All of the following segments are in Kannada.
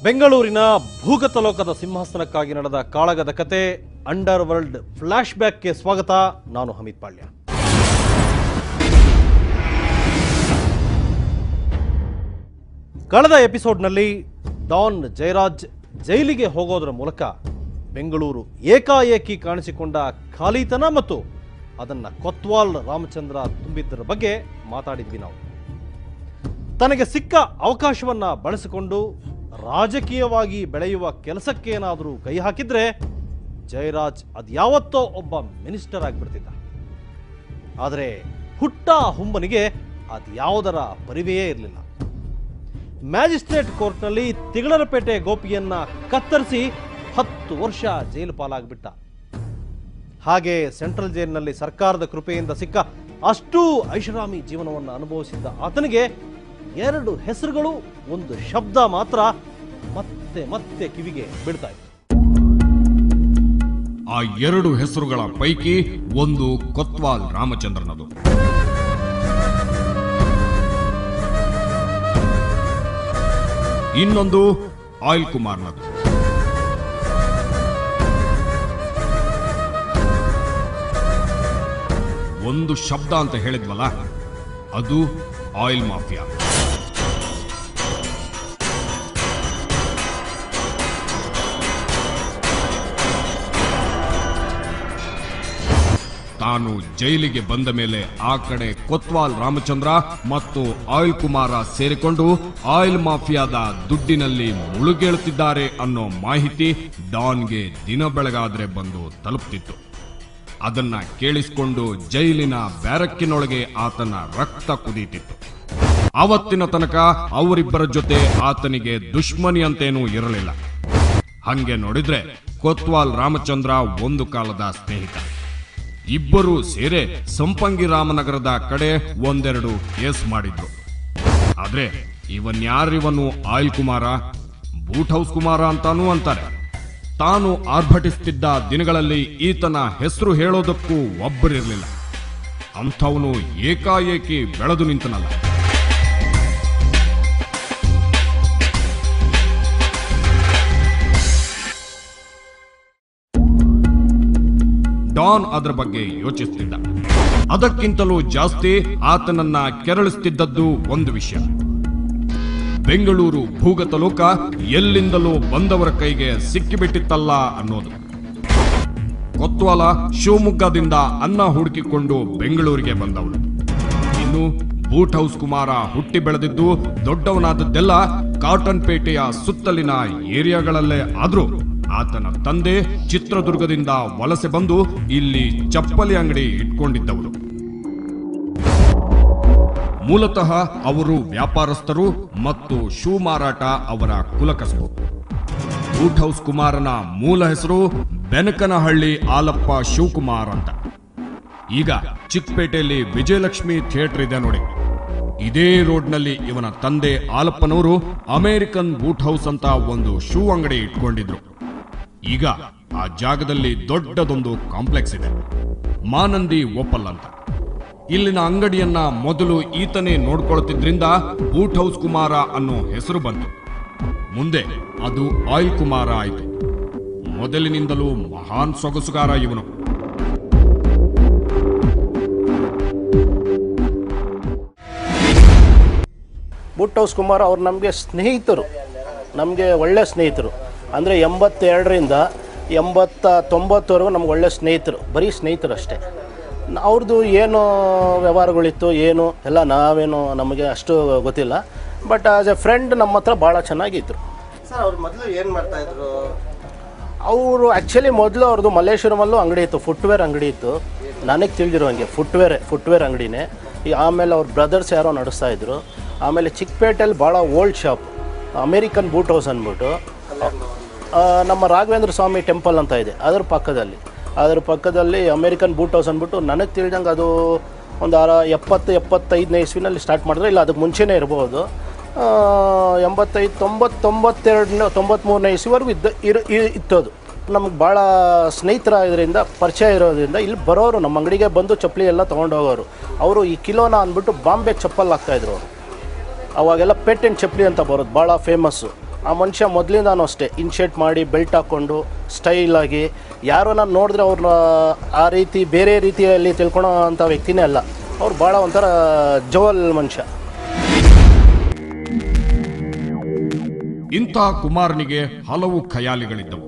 ಬೆಂಗಳೂರಿನ ಭೂಗತ ಲೋಕದ ಸಿಂಹಾಸನಕ್ಕಾಗಿ ನಡೆದ ಕಾಳಗದ ಕತೆ ಅಂಡರ್ ವರ್ಲ್ಡ್ ಫ್ಲಾಶ್ ಬ್ಯಾಕ್ಗೆ ಸ್ವಾಗತ. ನಾನು ಹಮೀದ್ ಪಾಳ್ಯ. ಕಳೆದ ಎಪಿಸೋಡ್ನಲ್ಲಿ ಡಾನ್ ಜಯರಾಜ್ ಜೈಲಿಗೆ ಹೋಗೋದರ ಮೂಲಕ ಬೆಂಗಳೂರು ಏಕಾಏಕಿ ಕಾಣಿಸಿಕೊಂಡ ಖಾಲಿತನ ಮತ್ತು ಅದನ್ನು ಕೊತ್ವಾಲ್ ರಾಮಚಂದ್ರ ತುಂಬಿದ್ದರ ಬಗ್ಗೆ ಮಾತಾಡಿದ್ವಿ ನಾವು. ತನಗೆ ಸಿಕ್ಕ ಅವಕಾಶವನ್ನು ಬಳಸಿಕೊಂಡು ರಾಜಕೀಯವಾಗಿ ಬೆಳೆಯುವ ಕೆಲಸಕ್ಕೇನಾದರೂ ಕೈ ಹಾಕಿದ್ರೆ ಜಯರಾಜ್ ಅದ್ಯಾವತ್ತೋ ಒಬ್ಬ ಮಿನಿಸ್ಟರ್ ಆಗಿಬಿಡ್ತಿದ್ದ. ಆದರೆ ಹುಟ್ಟ ಹುಂಬನಿಗೆ ಅದ್ಯಾವುದರ ಪರಿವೆಯೇ ಇರಲಿಲ್ಲ. ಮ್ಯಾಜಿಸ್ಟ್ರೇಟ್ ಕೋರ್ಟ್ನಲ್ಲಿ ತಿಗಳರಪೇಟೆ ಗೋಪಿಯನ್ನ ಕತ್ತರಿಸಿ 10 ವರ್ಷ ಜೈಲು ಪಾಲಾಗ್ಬಿಟ್ಟ. ಹಾಗೆ ಸೆಂಟ್ರಲ್ ಜೈಲಿನಲ್ಲಿ ಸರ್ಕಾರದ ಕೃಪೆಯಿಂದ ಸಿಕ್ಕ ಅಷ್ಟೂ ಐಷಾರಾಮಿ ಜೀವನವನ್ನು ಅನುಭವಿಸಿದ್ದ ಆತನಿಗೆ 2 ಹೆಸರುಗಳು, ಒಂದು ಶಬ್ದ ಮಾತ್ರ ಮತ್ತೆ ಮತ್ತೆ ಕಿವಿಗೆ ಬೀಳ್ತಾ ಇತ್ತು. ಆ 2 ಹೆಸರುಗಳ ಪೈಕಿ ಒಂದು ಕೊತ್ವಾಲ್ ರಾಮಚಂದ್ರನದು. ಇನ್ನೊಂದು ಆಯಿಲ್ ಕುಮಾರ್ನದು. ಒಂದು ಶಬ್ದ ಅಂತ ಹೇಳಿದ್ವಲ್ಲ, ಅದು ಆಯಿಲ್ ಮಾಫಿಯಾ. ತಾನು ಜೈಲಿಗೆ ಬಂದ ಮೇಲೆ ಆ ಕಡೆ ಕೊತ್ವಾಲ್ ರಾಮಚಂದ್ರ ಮತ್ತು ಆಯಿಲ್ ಕುಮಾರ ಸೇರಿಕೊಂಡು ಆಯಿಲ್ ಮಾಫಿಯಾದ ದುಡ್ಡಿನಲ್ಲಿ ಮುಳುಗೇಳುತ್ತಿದ್ದಾರೆ ಅನ್ನೋ ಮಾಹಿತಿ ಡಾನ್ಗೆ ದಿನ ಬೆಳಗಾದ್ರೆ ಬಂದು ತಲುಪ್ತಿತ್ತು. ಅದನ್ನ ಕೇಳಿಸಿಕೊಂಡು ಜೈಲಿನ ಬ್ಯಾರಕ್ಕಿನೊಳಗೆ ಆತನ ರಕ್ತ ಕುದೀತಿತ್ತು. ಆವತ್ತಿನ ತನಕ ಅವರಿಬ್ಬರ ಜೊತೆ ಆತನಿಗೆ ದುಶ್ಮನಿ ಅಂತೇನೂ ಇರಲಿಲ್ಲ. ಹಂಗೆ ನೋಡಿದ್ರೆ ಕೊತ್ವಾಲ್ ರಾಮಚಂದ್ರ ಒಂದು ಕಾಲದ ಸ್ನೇಹಿತ. ಇಬ್ಬರು ಸೇರೆ ಸಂಪಂಗಿ ರಾಮನಗರದ ಕಡೆ 1-2 ಕೇಸ್ ಮಾಡಿದ್ರು. ಆದ್ರೆ ಇವನ್ಯಾರಿವನು oil Kumara, boot house Kumara ಅಂತಾನೂ ಅಂತಾರೆ. ತಾನು ಆರ್ಭಟಿಸುತ್ತಿದ್ದ ದಿನಗಳಲ್ಲಿ ಈತನ ಹೆಸರು ಹೇಳೋದಕ್ಕೂ ಒಬ್ಬರಿರಲಿಲ್ಲ. ಅಂಥವನು ಏಕಾಏಕಿ ಬೆಳೆದು ನಿಂತನಲ್ಲ. ಡಾನ್ ಅದರ ಬಗ್ಗೆ ಯೋಚಿಸುತ್ತಿದ್ದ. ಅದಕ್ಕಿಂತಲೂ ಜಾಸ್ತಿ ಆತನನ್ನ ಕೆರಳಿಸುತ್ತಿದ್ದದ್ದು ಒಂದು ವಿಷಯ. ಬೆಂಗಳೂರು ಭೂಗತ ಲೋಕ ಎಲ್ಲಿಂದಲೂ ಬಂದವರ ಕೈಗೆ ಸಿಕ್ಕಿಬಿಟ್ಟಿತ್ತಲ್ಲ ಅನ್ನೋದು. ಕೊತ್ವಾಲ ಶಿವಮೊಗ್ಗದಿಂದ ಅನ್ನ ಹುಡುಕಿಕೊಂಡು ಬೆಂಗಳೂರಿಗೆ ಬಂದವನು. ಇನ್ನು ಬೂಟ್ ಹೌಸ್ ಕುಮಾರ ಹುಟ್ಟಿ ಬೆಳೆದಿದ್ದು ದೊಡ್ಡವನಾದದ್ದೆಲ್ಲ ಕಾಟನ್ ಪೇಟೆಯ ಸುತ್ತಲಿನ ಏರಿಯಾಗಳಲ್ಲೇ ಆದ್ರೂ ಆತನ ತಂದೆ ಚಿತ್ರದುರ್ಗದಿಂದ ವಲಸೆ ಬಂದು ಇಲ್ಲಿ ಚಪ್ಪಲಿ ಅಂಗಡಿ ಇಟ್ಕೊಂಡಿದ್ದವರು. ಮೂಲತಃ ಅವರು ವ್ಯಾಪಾರಸ್ಥರು ಮತ್ತು ಶೂ ಮಾರಾಟ ಅವರ ಕುಲಕಸಬು. ಬೂಟ್ ಹೌಸ್ ಕುಮಾರನ ಮೂಲ ಹೆಸರು ಬೆನಕನಹಳ್ಳಿ ಆಲಪ್ಪ ಶಿವಕುಮಾರ್ ಅಂತ. ಈಗ ಚಿಕ್ಕಪೇಟೆಯಲ್ಲಿ ವಿಜಯಲಕ್ಷ್ಮಿ ಥಿಯೇಟರ್ ಇದೆ ನೋಡಿ, ಇದೇ ರೋಡ್ನಲ್ಲಿ ಇವನ ತಂದೆ ಆಲಪ್ಪನವರು ಅಮೆರಿಕನ್ ಬೂಟ್ ಹೌಸ್ ಅಂತ ಒಂದು ಶೂ ಅಂಗಡಿ ಇಟ್ಕೊಂಡಿದ್ರು. ಈಗ ಆ ಜಾಗದಲ್ಲಿ ದೊಡ್ಡದೊಂದು ಕಾಂಪ್ಲೆಕ್ಸ್ ಇದೆ, ಮಾನಂದಿ ಓಪಲ್ ಅಂತ. ಇಲ್ಲಿನ ಅಂಗಡಿಯನ್ನ ಮೊದಲು ಈತನೇ ನೋಡ್ಕೊಳ್ತಿದ್ರಿಂದ ಬೂಟ್ ಹೌಸ್ ಕುಮಾರ ಅನ್ನೋ ಹೆಸರು ಬಂತು. ಮುಂದೆ ಅದು ಆಯಿಲ್ ಕುಮಾರ ಆಯಿತು. ಮೊದಲಿನಿಂದಲೂ ಮಹಾನ್ ಸೊಗಸುಗಾರ ಇವನು. ಬೂಟ್ ಹೌಸ್ ಕುಮಾರ್ ಅವ್ರು ನಮಗೆ ಸ್ನೇಹಿತರು, ನಮಗೆ ಒಳ್ಳೆ ಸ್ನೇಹಿತರು. ಅಂದರೆ 82ರಿಂದ 89ವರೆಗೂ ನಮ್ಗೆ ಒಳ್ಳೆ ಸ್ನೇಹಿತರು, ಬರೀ ಸ್ನೇಹಿತರು ಅಷ್ಟೇ. ಅವ್ರದ್ದು ಏನು ವ್ಯವಹಾರಗಳಿತ್ತು ಏನು ಎಲ್ಲ ನಾವೇನು ನಮಗೆ ಅಷ್ಟು ಗೊತ್ತಿಲ್ಲ. ಬಟ್ ಆಸ್ ಎ ಫ್ರೆಂಡ್ ನಮ್ಮ ಹತ್ರ ಭಾಳ ಚೆನ್ನಾಗಿದ್ರು. ಸರ್ ಅವ್ರು ಮೊದಲು ಏನು ಮಾಡ್ತಾಯಿದ್ರು? ಅವರು ಆ್ಯಕ್ಚುಲಿ ಮೊದಲು ಅವ್ರದ್ದು ಮಲ್ಲೇಶ್ವರಮಲ್ಲೂ ಅಂಗಡಿ ಇತ್ತು, ಫುಟ್ವೇರ್ ಅಂಗಡಿ ಇತ್ತು. ನನಗೆ ತಿಳಿದಿರೋ ಹಂಗೆ ಫುಟ್ವೇರ್ ಅಂಗಡಿನೇ. ಆಮೇಲೆ ಅವ್ರ ಬ್ರದರ್ಸ್ ಯಾರೋ ನಡೆಸ್ತಾಯಿದ್ರು. ಆಮೇಲೆ ಚಿಕ್ಕಪೇಟೆಯಲ್ಲಿ ಭಾಳ old shop American boot house ಅಂದ್ಬಿಟ್ಟು ನಮ್ಮ ರಾಘವೇಂದ್ರ ಸ್ವಾಮಿ ಟೆಂಪಲ್ ಅಂತ ಇದೆ, ಅದರ ಪಕ್ಕದಲ್ಲಿ ಅಮೇರಿಕನ್ ಬೂಟ್ ಹೌಸ್ ಅಂದ್ಬಿಟ್ಟು ನನಗೆ ತಿಳಿದಂಗೆ ಅದು ಒಂದು 70-75ನೇ ಇಸ್ವಿನಲ್ಲಿ ಸ್ಟಾರ್ಟ್ ಮಾಡಿದ್ರೆ, ಇಲ್ಲ ಅದಕ್ಕೆ ಮುಂಚೆನೇ ಇರ್ಬೋದು. 85, 90, 92, 93ನೇ ಇಸ್ವಿವರೆಗೂ ಇತ್ತದು. ನಮ್ಗೆ ಭಾಳ ಸ್ನೇಹಿತರಾದ್ರಿಂದ ಪರಿಚಯ ಇರೋದ್ರಿಂದ ಇಲ್ಲಿ ಬರೋರು ನಮ್ಮ ಅಂಗಡಿಗೆ ಬಂದು ಚಪ್ಪಲಿ ಎಲ್ಲ ತೊಗೊಂಡೋಗೋರು. ಅವರು ಈ ಕಿಲೋನ ಅಂದ್ಬಿಟ್ಟು ಬಾಂಬೆ ಚಪ್ಪಲ್ ಹಾಕ್ತಾಯಿದ್ರು ಅವರು. ಅವಾಗೆಲ್ಲ ಪೇಟೆಂಟ್ ಚಪ್ಪಲಿ ಅಂತ ಬರೋದು ಭಾಳ ಫೇಮಸ್ಸು. ಆ ಮನುಷ್ಯ ಮೊದಲಿಂದಾನು ಅಷ್ಟೇ ಇನ್ಶರ್ಟ್ ಮಾಡಿ ಬೆಲ್ಟ್ ಹಾಕ್ಕೊಂಡು ಸ್ಟೈಲಾಗಿ ಯಾರೋ ನಾನು ನೋಡಿದ್ರೆ ಅವ್ರನ್ನ ಆ ರೀತಿ ಬೇರೆ ರೀತಿಯಲ್ಲಿ ತಿಳ್ಕೊಳೋ ಅಂಥ ವ್ಯಕ್ತಿನೇ ಅಲ್ಲ. ಅವ್ರು ಭಾಳ ಒಂಥರ ಜೋಲ್ ಮನುಷ್ಯ. ಇಂಥ ಕುಮಾರನಿಗೆ ಹಲವು ಖಯಾಲಿಗಳಿದ್ದವು.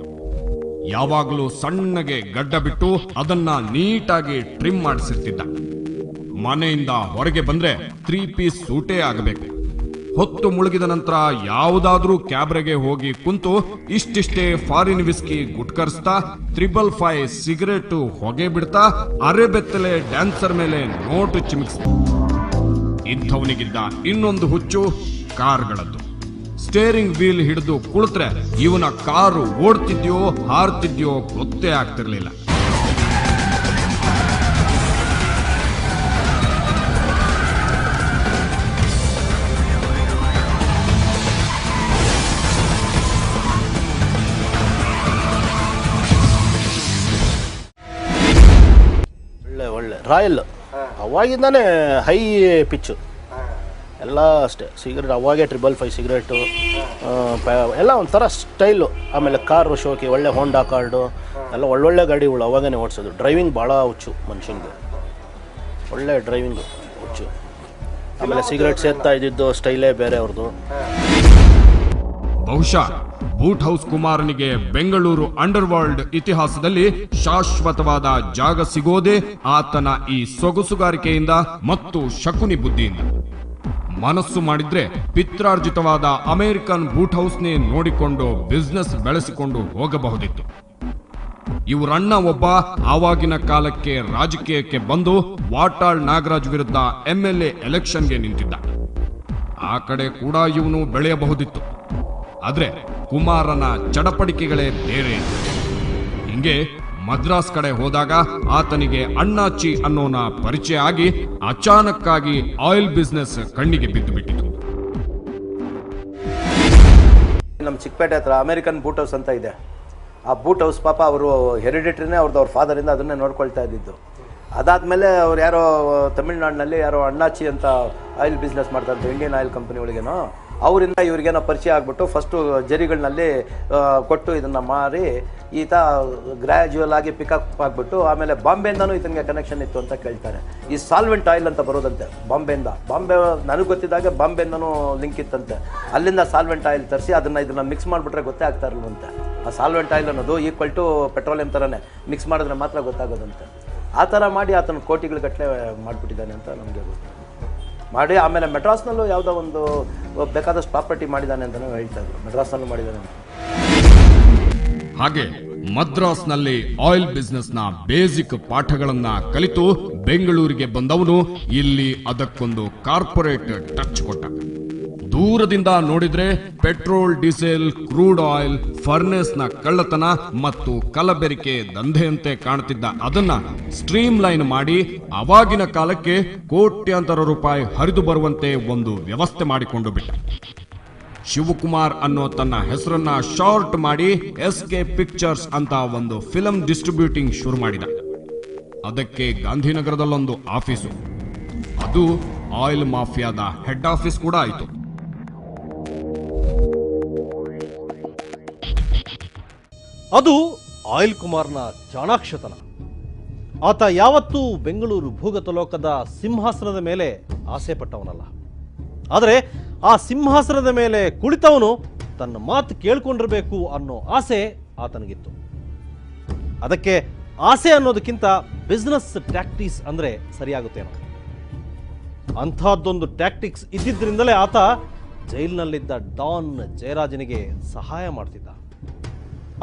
ಯಾವಾಗಲೂ ಸಣ್ಣಗೆ ಗಡ್ಡ ಬಿಟ್ಟು ಅದನ್ನ ನೀಟಾಗಿ ಟ್ರಿಮ್ ಮಾಡಿಸಿರ್ತಿದ್ದ. ಮನೆಯಿಂದ ಹೊರಗೆ ಬಂದ್ರೆ 3 ಪೀಸ್ ಸೂಟೇ ಆಗಬೇಕು. ಹೊತ್ತು ಮುಳುಗಿದ ನಂತರ ಯಾವುದಾದ್ರೂ ಕ್ಯಾಬ್ರೆಗೆ ಹೋಗಿ ಕುಂತು ಇಷ್ಟಿಷ್ಟೇ ಫಾರಿನ್ ವಿಸ್ಕಿ ಗುಟ್ಕರಿಸ್ತಾ 555 ಸಿಗರೇಟ್ ಹೊಗೆ ಬಿಡ್ತಾ ಅರೆಬೆತ್ತಲೆ ಡ್ಯಾನ್ಸರ್ ಮೇಲೆ ನೋಟು ಚಿಮಿಕ್ಸ್ತ. ಇಂಥವನಿಗಿದ್ದ ಇನ್ನೊಂದು ಹುಚ್ಚು ಕಾರ್ಗಳದ್ದು. ಸ್ಟೇರಿಂಗ್ ವೀಲ್ ಹಿಡಿದು ಕುಳಿತ್ರೆ ಇವನ ಕಾರು ಓಡ್ತಿದ್ಯೋ ಹಾರ್ತಿದ್ಯೋ ಗೊತ್ತೇ ಆಗ್ತಿರ್ಲಿಲ್ಲ. ಒಳ್ಳೆ ರಾಯಲ್ ಅವಾಗಿಂದಾನೇ ಹೈ ಪಿಚ್ಚು ಎಲ್ಲ ಅಷ್ಟೇ. ಸಿಗರೇಟ್ ಅವಾಗೇ 555 ಸಿಗರೇಟು ಎಲ್ಲ ಒಂಥರ ಸ್ಟೈಲು. ಆಮೇಲೆ ಕಾರು ಶೋಕಿ ಒಳ್ಳೆ ಹೋಂಡಾ ಕಾರ್ಡು ಎಲ್ಲ ಒಳ್ಳೊಳ್ಳೆ ಗಾಡಿಗಳು ಅವಾಗೇ ಓಡಿಸೋದು. ಡ್ರೈವಿಂಗ್ ಭಾಳ ಹುಚ್ಚು ಮನುಷ್ಯನಿಗೆ, ಒಳ್ಳೆ ಡ್ರೈವಿಂಗು ಹುಚ್ಚು. ಆಮೇಲೆ ಸಿಗರೇಟ್ ಸೇರ್ತಾ ಇದ್ದಿದ್ದು ಸ್ಟೈಲೇ ಬೇರೆ ಅವ್ರದ್ದು. ಬಹುಶಃ ಬೂಟ್ ಹೌಸ್ ಕುಮಾರನಿಗೆ ಬೆಂಗಳೂರು ಅಂಡರ್ ವರ್ಲ್ಡ್ ಇತಿಹಾಸದಲ್ಲಿ ಶಾಶ್ವತವಾದ ಜಾಗ ಸಿಗೋದೇ ಆತನ ಈ ಸೊಗಸುಗಾರಿಕೆಯಿಂದ ಮತ್ತು ಶಕುನಿ ಬುದ್ಧಿಯಿಂದ. ಮನಸ್ಸು ಮಾಡಿದ್ರೆ ಪಿತ್ರಾರ್ಜಿತವಾದ ಅಮೆರಿಕನ್ ಬೂಟ್ ಹೌಸ್ನೇ ನೋಡಿಕೊಂಡು ಬಿಸ್ನೆಸ್ ಬೆಳೆಸಿಕೊಂಡು ಹೋಗಬಹುದಿತ್ತು. ಇವರಣ್ಣ ಒಬ್ಬ ಆವಾಗಿನ ಕಾಲಕ್ಕೆ ರಾಜಕೀಯಕ್ಕೆ ಬಂದು ವಾಟಾಳ್ ನಾಗರಾಜ್ ವಿರುದ್ಧ MLA ಎಲೆಕ್ಷನ್ಗೆ ನಿಂತಿದ್ದ. ಆ ಕಡೆ ಕೂಡ ಇವನು ಬೆಳೆಯಬಹುದಿತ್ತು. ಆದ್ರೆ ಕುಮಾರನ ಚಡಪಡಿಕೆಗಳೇ ಬೇರೆ. ಹಿಂಗೆ ಮದ್ರಾಸ್ ಕಡೆ ಹೋದಾಗ ಆತನಿಗೆ ಅಣ್ಣಾಚಿ ಅನ್ನೋನ ಪರಿಚಯ ಆಗಿ ಅಚಾನಕ್ಕಾಗಿ ಆಯಿಲ್ ಬಿಸ್ನೆಸ್ ಕಣ್ಣಿಗೆ ಬಿದ್ದು ಬಿಟ್ಟಿತು. ನಮ್ಮ ಚಿಕ್ಕಪೇಟೆ ಹತ್ರ ಅಮೆರಿಕನ್ ಬೂಟ್ ಹೌಸ್ ಅಂತ ಇದೆ. ಆ ಬೂಟ್ ಹೌಸ್ ಪಾಪ ಅವರು ಹೆರಿಡಿಟ್ರಿನೇ ಅವ್ರ ಫಾದರಿಂದ ಅದನ್ನೇ ನೋಡ್ಕೊಳ್ತಾ ಇದ್ದಿದ್ದು. ಅದಾದಮೇಲೆ ಅವ್ರು ಯಾರೋ ತಮಿಳ್ನಾಡಿನಲ್ಲಿ ಯಾರೋ ಅಣ್ಣಾಚಿ ಅಂತ ಆಯಿಲ್ ಬಿಸ್ನೆಸ್ ಮಾಡ್ತಾ ಇದ್ರು, ಇಂಡಿಯನ್ ಆಯಿಲ್ ಕಂಪನಿ ಒಳಗೇನೋ. ಅವರಿಂದ ಇವ್ರಿಗೇನೋ ಪರಿಚಯ ಆಗಿಬಿಟ್ಟು ಫಸ್ಟು ಜರಿಗಳಲ್ಲಿ ಕೊಟ್ಟು ಇದನ್ನು ಮಾರಿ ಈತ ಗ್ರ್ಯಾಜುವಲ್ ಆಗಿ ಪಿಕಪ್ ಆಗಿಬಿಟ್ಟು ಆಮೇಲೆ ಬಾಂಬೆಯಿಂದನೂ ಈತನಿಗೆ ಕನೆಕ್ಷನ್ ಇತ್ತು ಅಂತ ಕೇಳ್ತಾರೆ. ಈ ಸಾಲ್ವೆಂಟ್ ಆಯಿಲ್ ಅಂತ ಬರೋದಂತೆ ಬಾಂಬೆಯಿಂದ. ನನಗೆ ಗೊತ್ತಿದ್ದಾಗೆ ಬಾಂಬೆಯಿಂದನೂ ಲಿಂಕ್ ಇತ್ತಂತೆ. ಅಲ್ಲಿಂದ ಸಾಲ್ವೆಂಟ್ ಆಯಿಲ್ ತರಿಸಿ ಇದನ್ನು ಮಿಕ್ಸ್ ಮಾಡಿಬಿಟ್ರೆ ಗೊತ್ತೇ ಆಗ್ತಾ ಇರಲಿಲ್ಲಂತೆ. ಆ ಸಾಲ್ವೆಂಟ್ ಆಯಿಲ್ ಅನ್ನೋದು ಈಕ್ವಲ್ ಟು ಪೆಟ್ರೋಲಿಯಂ ಥರನೇ ಮಿಕ್ಸ್ ಮಾಡಿದ್ರೆ ಮಾತ್ರ ಗೊತ್ತಾಗೋದಂತೆ. ಆ ಥರ ಮಾಡಿ ಆತನ ಕೋಟಿಗಳ ಗಟ್ಟಲೆ ಮಾಡಿಬಿಟ್ಟಿದ್ದಾನೆ ಅಂತ ನಮಗೆ ಗೊತ್ತು. ಮಾಡಿ ಆಮೇಲೆ ಮೆಡ್ರಾಸ್ನಲ್ಲೂ ಯಾವುದೋ ಒಂದು ಬೇಕಾದಷ್ಟು ಪ್ರಾಪರ್ಟಿ ಮಾಡಿದ್ದಾನೆ ಅಂತಲೂ ಹೇಳ್ತಾ ಇದ್ರು. ಮೆಡ್ರಾಸ್ನಲ್ಲೂ ಮಾಡಿದ್ದಾನೆ ಅಂತ. ಹಾಗೆ ಮದ್ರಾಸ್ನಲ್ಲಿ ಆಯಿಲ್ ಬಿಸ್ನೆಸ್ನ ಬೇಸಿಕ್ ಪಾಠಗಳನ್ನ ಕಲಿತು ಬೆಂಗಳೂರಿಗೆ ಬಂದವನು ಇಲ್ಲಿ ಅದಕ್ಕೊಂದು ಕಾರ್ಪೊರೇಟ್ ಟಚ್ ಕೊಟ್ಟ. ದೂರದಿಂದ ನೋಡಿದ್ರೆ ಪೆಟ್ರೋಲ್, ಡೀಸೆಲ್, ಕ್ರೂಡ್ ಆಯಿಲ್, ಫರ್ನೆಸ್ನ ಕಳ್ಳತನ ಮತ್ತು ಕಲಬೆರಿಕೆ ದಂಧೆಯಂತೆ ಕಾಣ್ತಿದ್ದ ಅದನ್ನ ಸ್ಟ್ರೀಮ್ ಲೈನ್ ಮಾಡಿ ಅವಾಗಿನ ಕಾಲಕ್ಕೆ ಕೋಟ್ಯಾಂತರ ರೂಪಾಯಿ ಹರಿದು ಬರುವಂತೆ ಒಂದು ವ್ಯವಸ್ಥೆ ಮಾಡಿಕೊಂಡು ಬಿಟ್ಟ. ಶಿವಕುಮಾರ್ ಅನ್ನೋ ತನ್ನ ಹೆಸರನ್ನ ಶಾರ್ಟ್ ಮಾಡಿ SK ಪಿಕ್ಚರ್ಸ್ ಅಂತ ಒಂದು ಫಿಲಂ ಡಿಸ್ಟ್ರಿಬ್ಯೂಟಿಂಗ್ ಶುರು ಮಾಡಿದ. ಅದಕ್ಕೆ ಗಾಂಧಿನಗರದಲ್ಲೊಂದು ಆಫೀಸು, ಅದು ಆಯಿಲ್ ಮಾಫಿಯಾದ ಹೆಡ್ ಆಫೀಸ್ ಕೂಡ ಆಯಿತು. ಅದು ಆಯಿಲ್ ಕುಮಾರ್ನ ಚಾಣಾಕ್ಷತನ. ಆತ ಯಾವತ್ತೂ ಬೆಂಗಳೂರು ಭೂಗತ ಲೋಕದ ಸಿಂಹಾಸನದ ಮೇಲೆ ಆಸೆ ಪಟ್ಟವನಲ್ಲ. ಆದರೆ ಆ ಸಿಂಹಾಸನದ ಮೇಲೆ ಕುಳಿತವನು ತನ್ನ ಮಾತು ಕೇಳ್ಕೊಂಡಿರಬೇಕು ಅನ್ನೋ ಆಸೆ ಆತನಿಗಿತ್ತು. ಅದಕ್ಕೆ ಆಸೆ ಅನ್ನೋದಕ್ಕಿಂತ ಬಿಸ್ನೆಸ್ ಟ್ಯಾಕ್ಟಿಕ್ಸ್ ಅಂದರೆ ಸರಿಯಾಗುತ್ತೇನೋ. ಅಂಥದ್ದೊಂದು ಟ್ಯಾಕ್ಟಿಕ್ಸ್ ಇದ್ದಿದ್ದರಿಂದಲೇ ಆತ ಜೈಲಿನಲ್ಲಿದ್ದ ಡಾನ್ ಜಯರಾಜನಿಗೆ ಸಹಾಯ ಮಾಡ್ತಿದ್ದ.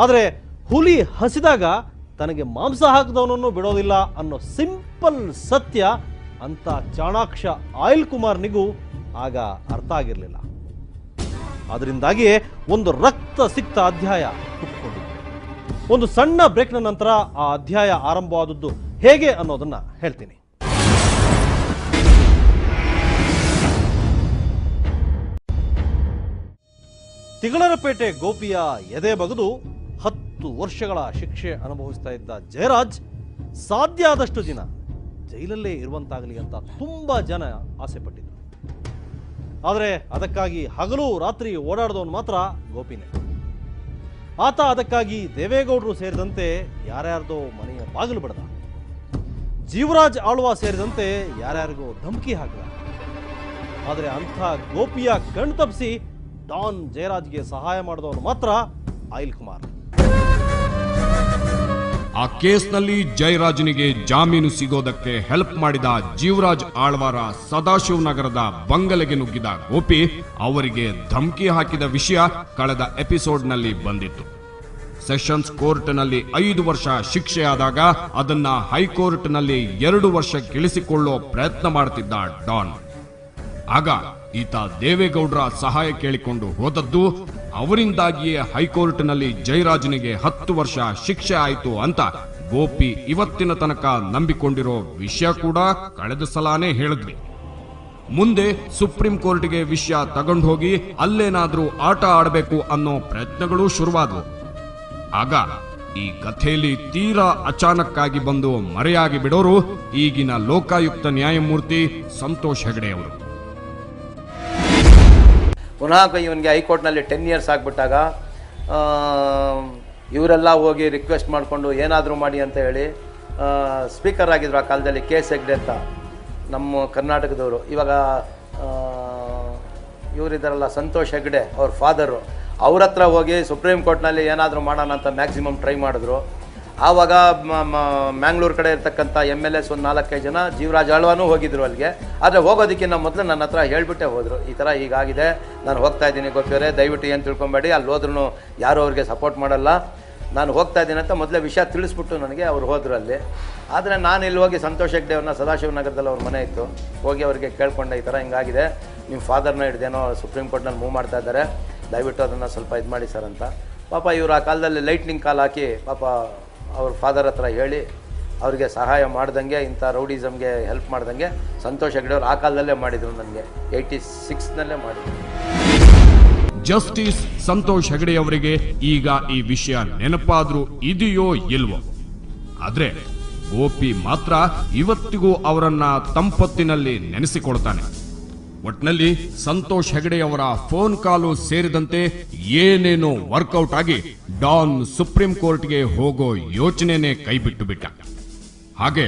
ಆದರೆ ಹುಲಿ ಹಸಿದಾಗ ತನಗೆ ಮಾಂಸ ಹಾಕಿದವನನ್ನು ಬಿಡೋದಿಲ್ಲ ಅನ್ನೋ ಸಿಂಪಲ್ ಸತ್ಯ ಅಂತ ಚಾಣಾಕ್ಷ ಆಯಿಲ್ ಕುಮಾರ್ನಿಗೂ ಆಗ ಅರ್ಥ ಆಗಿರಲಿಲ್ಲ. ಅದರಿಂದಾಗಿಯೇ ಒಂದು ರಕ್ತ ಸಿಕ್ತ ಅಧ್ಯಾಯ ಹುಟ್ಟುಕೊಂಡಿತ್ತು. ಒಂದು ಸಣ್ಣ ಬ್ರೇಕ್ನ ನಂತರ ಆ ಅಧ್ಯಾಯ ಆರಂಭವಾದದ್ದು ಹೇಗೆ ಅನ್ನೋದನ್ನ ಹೇಳ್ತೀನಿ. ತಿಗಳರಪೇಟೆ ಗೋಪಿಯ ಎದೆ ಬಗೆದು 10 ವರ್ಷಗಳ ಶಿಕ್ಷೆ ಅನುಭವಿಸ್ತಾ ಇದ್ದ ಜಯರಾಜ್ ಸಾಧ್ಯ ಆದಷ್ಟು ದಿನ ಜೈಲಲ್ಲೇ ಇರುವಂತಾಗಲಿ ಅಂತ ತುಂಬಾ ಜನ ಆಸೆ ಪಟ್ಟಿದ್ರು. ಆದರೆ ಅದಕ್ಕಾಗಿ ಹಗಲು ರಾತ್ರಿ ಓಡಾಡಿದವನು ಮಾತ್ರ ಗೋಪಿನೇ. ಆತ ಅದಕ್ಕಾಗಿ ದೇವೇಗೌಡರು ಸೇರಿದಂತೆ ಯಾರ್ಯಾರ್ದೋ ಮನೆಯ ಬಾಗಿಲು ಬಡ್ದ, ಜೀವರಾಜ್ ಆಳ್ವ ಸೇರಿದಂತೆ ಯಾರ್ಯಾರಿಗೋ ಧಮಕಿ ಹಾಕಿದ. ಆದರೆ ಅಂಥ ಗೋಪಿಯ ಕಣ್ಣು ತಪ್ಪಿಸಿ ಡಾನ್ ಜಯರಾಜ್ಗೆ ಸಹಾಯ ಮಾಡಿದವನು ಮಾತ್ರ ಅನಿಲ್ ಕುಮಾರ್. ಆ ಕೇಸ್ನಲ್ಲಿ ಜಯರಾಜನಿಗೆ ಜಾಮೀನು ಸಿಗೋದಕ್ಕೆ ಹೆಲ್ಪ್ ಮಾಡಿದ ಜೀವರಾಜ್ ಆಳ್ವಾರ ಸದಾಶಿವನಗರದ ಬಂಗಲೆಗೆ ನುಗ್ಗಿದ ಗೋಪಿ ಅವರಿಗೆ ಧಮಕಿ ಹಾಕಿದ ವಿಷಯ ಕಳೆದ ಎಪಿಸೋಡ್ನಲ್ಲಿ ಬಂದಿತ್ತು. ಸೆಷನ್ಸ್ ಕೋರ್ಟ್ನಲ್ಲಿ 5 ವರ್ಷ ಶಿಕ್ಷೆಯಾದಾಗ ಅದನ್ನ ಹೈಕೋರ್ಟ್ನಲ್ಲಿ 2 ವರ್ಷ ಇಳಿಸಿಕೊಳ್ಳೋ ಪ್ರಯತ್ನ ಮಾಡುತ್ತಿದ್ದ ಡಾನ್. ಆಗ ಈತ ದೇವೇಗೌಡರ ಸಹಾಯ ಕೇಳಿಕೊಂಡು ಹೋದದ್ದು, ಅವರಿಂದಾಗಿಯೇ ಹೈಕೋರ್ಟ್ನಲ್ಲಿ ಜಯರಾಜನಿಗೆ 10 ವರ್ಷ ಶಿಕ್ಷೆ ಆಯಿತು ಅಂತ ಗೋಪಿ ಇವತ್ತಿನ ತನಕ ನಂಬಿಕೊಂಡಿರೋ ವಿಷಯ ಕೂಡ ಕಳೆದ ಸಲಾನೇ ಹೇಳಿದ್ವಿ. ಮುಂದೆ ಸುಪ್ರೀಂ ಕೋರ್ಟ್ಗೆ ವಿಷಯ ತಗೊಂಡು ಹೋಗಿ ಅಲ್ಲೇನಾದ್ರೂ ಆಟ ಆಡಬೇಕು ಅನ್ನೋ ಪ್ರಯತ್ನಗಳು ಶುರುವಾದವು. ಆಗ ಈ ಕಥೆಯಲ್ಲಿ ತೀರಾ ಅಚಾನಕ್ಕಾಗಿ ಬಂದು ಮರೆಯಾಗಿ ಬಿಡೋರು ಈಗಿನ ಲೋಕಾಯುಕ್ತ ನ್ಯಾಯಮೂರ್ತಿ ಸಂತೋಷ್ ಹೆಗಡೆ ಅವರು. ಪುನಃ ಇವನಿಗೆ ಹೈಕೋರ್ಟ್ನಲ್ಲಿ 10 ಇಯರ್ಸ್ ಆಗಿಬಿಟ್ಟಾಗ ಇವರೆಲ್ಲ ಹೋಗಿ ರಿಕ್ವೆಸ್ಟ್ ಮಾಡಿಕೊಂಡು ಏನಾದರೂ ಮಾಡಿ ಅಂತ ಹೇಳಿ ಸ್ಪೀಕರ್ ಆಗಿದ್ರು ಆ ಕಾಲದಲ್ಲಿ KS ಹೆಗ್ಡೆ ಅಂತ, ನಮ್ಮ ಕರ್ನಾಟಕದವರು. ಇವಾಗ ಇವರಿದ್ದಾರಲ್ಲ ಸಂತೋಷ್ ಹೆಗ್ಡೆ ಅವ್ರ ಫಾದರು, ಅವ್ರ ಹತ್ರ ಹೋಗಿ ಸುಪ್ರೀಂ ಕೋರ್ಟ್ನಲ್ಲಿ ಏನಾದರೂ ಮಾಡೋಣ ಅಂತ ಮ್ಯಾಕ್ಸಿಮಮ್ ಟ್ರೈ ಮಾಡಿದ್ರು. ಆವಾಗ ಮ್ಯಾಂಗ್ಳೂರು ಕಡೆ ಇರ್ತಕ್ಕಂಥ MLAs ಒಂದು 4-5 ಜನ, ಜೀವರಾಜ್ ಆಳ್ವಾನೂ ಹೋಗಿದ್ರು ಅಲ್ಲಿಗೆ. ಆದರೆ ಹೋಗೋದಕ್ಕಿಂತ ಮೊದಲು ನನ್ನ ಹತ್ರ ಹೇಳಿಬಿಟ್ಟೆ ಹೋದರು, ಈ ಥರ ಹೀಗಾಗಿದೆ, ನಾನು ಹೋಗ್ತಾ ಇದ್ದೀನಿ ಗೋಪಿಯವರೇ, ದಯವಿಟ್ಟು ಏನು ತಿಳ್ಕೊಬೇಡಿ, ಅಲ್ಲಿ ಹೋದ್ರೂ ಯಾರೂ ಅವ್ರಿಗೆ ಸಪೋರ್ಟ್ ಮಾಡಲ್ಲ, ನಾನು ಹೋಗ್ತಾ ಇದ್ದೀನಿ ಅಂತ ಮೊದಲೇ ವಿಷಯ ತಿಳಿಸ್ಬಿಟ್ಟು ನನಗೆ ಅವ್ರು ಹೋದರು ಅಲ್ಲಿ. ಆದರೆ ನಾನು ಇಲ್ಲಿ ಹೋಗಿ ಸಂತೋಷ್ ಹೆಗ್ಡೆ ಅವ್ರನ್ನ ಸದಾಶಿವನಗರದಲ್ಲಿ ಅವ್ರ ಮನೆ ಇತ್ತು, ಹೋಗಿ ಅವರಿಗೆ ಕೇಳ್ಕೊಂಡೆ, ಈ ಥರ ಹಿಂಗಾಗಿದೆ, ನಿಮ್ಮ ಫಾದರ್ನ ಹಿಡ್ದೇನೋ ಸುಪ್ರೀಂ ಕೋರ್ಟ್ನಲ್ಲಿ ಮೂವ್ ಮಾಡ್ತಾ ಇದ್ದಾರೆ, ದಯವಿಟ್ಟು ಅದನ್ನು ಸ್ವಲ್ಪ ಇದು ಮಾಡಿ ಸರ್ ಅಂತ. ಪಾಪ ಇವರು ಆ ಕಾಲದಲ್ಲಿ ಲೈಟ್ನಿಂಗ್ ಕಾಲ್ ಹಾಕಿ ಪಾಪ ಅವ್ರ ಫಾದರ್ ಹತ್ರ ಹೇಳಿ ಅವರಿಗೆ ಸಹಾಯ ಮಾಡ್ದಂಗೆ, ಇಂಥ ರೌಡಿಸಮ್ಗೆ ಹೆಲ್ಪ್ ಮಾಡ್ದಂಗೆ ಸಂತೋಷ್ ಹೆಗ್ಡೆ ಅವ್ರು ಆ ಕಾಲದಲ್ಲೇ ಮಾಡಿದರು, ನನಗೆ 86ನಲ್ಲೇ ಮಾಡಿದರು. ಜಸ್ಟಿಸ್ ಸಂತೋಷ್ ಹೆಗಡೆ ಅವರಿಗೆ ಈಗ ಈ ವಿಷಯ ನೆನಪಾದ್ರೂ ಇದೆಯೋ ಇಲ್ವೋ, ಆದ್ರೆ ಗೋಪಿ ಮಾತ್ರ ಇವತ್ತಿಗೂ ಅವರನ್ನ ತಂಪೊತ್ತಿನಲ್ಲಿ ನೆನೆಸಿಕೊಳ್ತಾನೆ. ಒಟ್ನಲ್ಲಿ ಸಂತೋಷ್ ಹೆಗಡೆ ಅವರ ಫೋನ್ ಕಾಲು ಸೇರಿದಂತೆ ಏನೇನೋ ವರ್ಕೌಟ್ ಆಗಿ ಡಾನ್ ಸುಪ್ರೀಂ ಕೋರ್ಟ್ಗೆ ಹೋಗೋ ಯೋಚನೆನೇ ಕೈಬಿಟ್ಟು ಬಿಟ್ಟ. ಹಾಗೆ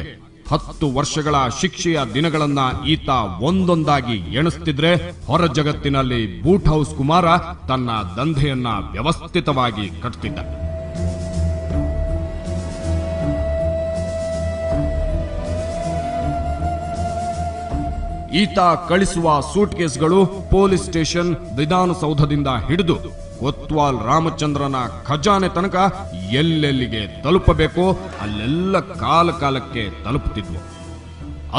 10 ವರ್ಷಗಳ ಶಿಕ್ಷೆಯ ದಿನಗಳನ್ನ ಈತ ಒಂದೊಂದಾಗಿ ಎಣಿಸ್ತಿದ್ರೆ ಹೊರ ಜಗತ್ತಿನಲ್ಲಿ ಬೂಟ್ ಹೌಸ್ ಕುಮಾರ ತನ್ನ ದಂಧೆಯನ್ನ ವ್ಯವಸ್ಥಿತವಾಗಿ ಕಟ್ತಿದ್ದ. ಈತ ಕಳಿಸುವ ಸೂಟ್ ಕೇಸ್ಗಳು ಪೊಲೀಸ್ ಸ್ಟೇಷನ್, ವಿಧಾನಸೌಧದಿಂದ ಹಿಡಿದು ಕೊತ್ವಾಲ್ ರಾಮಚಂದ್ರನ ಖಜಾನೆ ತನಕ ಎಲ್ಲೆಲ್ಲಿಗೆ ತಲುಪಬೇಕೋ ಅಲ್ಲೆಲ್ಲ ಕಾಲಕ್ಕೆ ತಲುಪುತ್ತಿದ್ವು.